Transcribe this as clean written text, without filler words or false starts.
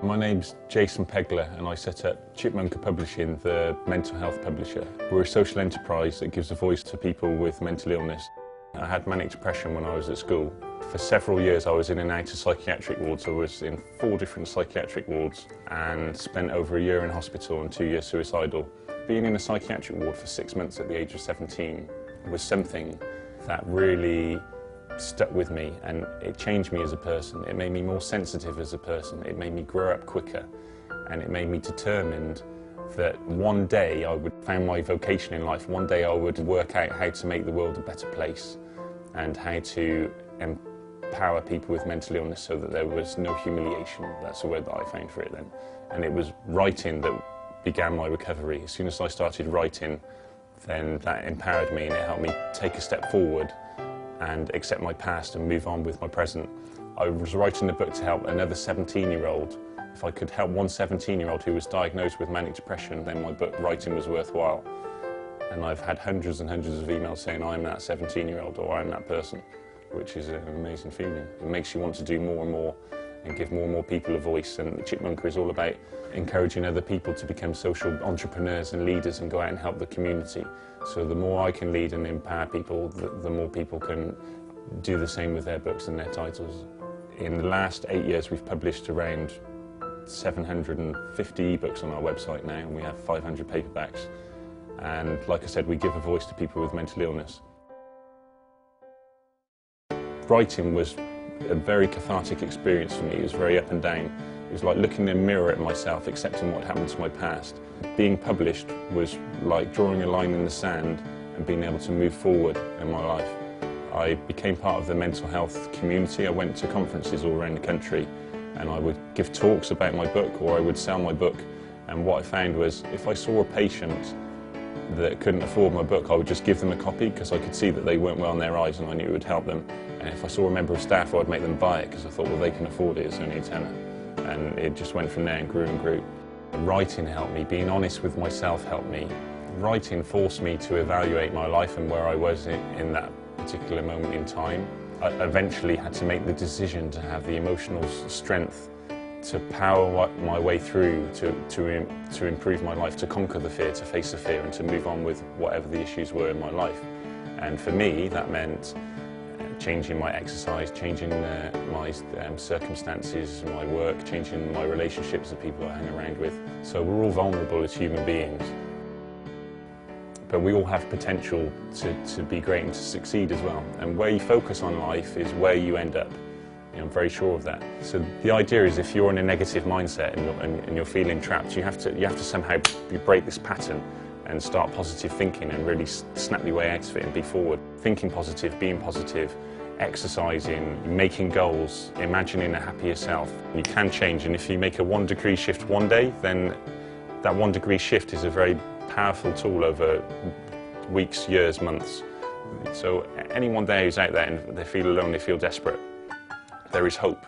My name's Jason Pegler and I set up Chipmunkapublishing, the mental health publisher. We're a social enterprise that gives a voice to people with mental illness. I had manic depression when I was at school. For several years I was in and out of psychiatric wards. I was in 4 different psychiatric wards and spent over a year in hospital and 2 years suicidal. Being in a psychiatric ward for 6 months at the age of 17 was something that really stuck with me, and it changed me as a person. It made me more sensitive as a person. It made me grow up quicker, and it made me determined that one day I would find my vocation in life. One day I would work out how to make the world a better place and how to empower people with mental illness so that there was no humiliation. That's the word that I found for it then. And it was writing that began my recovery. As soon as I started writing, then that empowered me and it helped me take a step forward and accept my past and move on with my present. I was writing the book to help another 17-year-old. If I could help one 17-year-old who was diagnosed with manic depression, then my book writing was worthwhile. And I've had hundreds and hundreds of emails saying I'm that 17-year-old or I'm that person, which is an amazing feeling. It makes you want to do more and more and give more and more people a voice. And Chipmunka is all about encouraging other people to become social entrepreneurs and leaders and go out and help the community. So the more I can lead and empower people, the more people can do the same with their books and their titles. In the last 8 years we've published around 750 ebooks on our website now, and we have 500 paperbacks. And like I said, we give a voice to people with mental illness. Writing was a very cathartic experience for me. It was very up and down. It was like looking in a mirror at myself, accepting what happened to my past. Being published was like drawing a line in the sand and being able to move forward in my life. I became part of the mental health community. I went to conferences all around the country and I would give talks about my book, or I would sell my book. And what I found was, if I saw a patient that couldn't afford my book, I would just give them a copy because I could see that they weren't well in their eyes and I knew it would help them. And if I saw a member of staff, I'd make them buy it because I thought, well, they can afford it, it's only a tenner. And it just went from there and grew and grew. Writing helped me, being honest with myself helped me. Writing forced me to evaluate my life and where I was in that particular moment in time. I eventually had to make the decision to have the emotional strength to power my way through, to improve my life, to conquer the fear, to face the fear and to move on with whatever the issues were in my life. And for me, that meant changing my exercise, changing my circumstances, my work, changing my relationships, the people I hang around with. So we're all vulnerable as human beings, but we all have potential to be great and to succeed as well. And where you focus on life is where you end up. I'm very sure of that. So the idea is, if you're in a negative mindset and you're feeling trapped, you have to somehow break this pattern and start positive thinking and really snap your way out of it and be forward. Thinking positive, being positive, exercising, making goals, imagining a happier self. You can change, and if you make a 1 degree shift one day, then that 1 degree shift is a very powerful tool over weeks, years, months. So anyone there who's out there and they feel alone, they feel desperate, there is hope.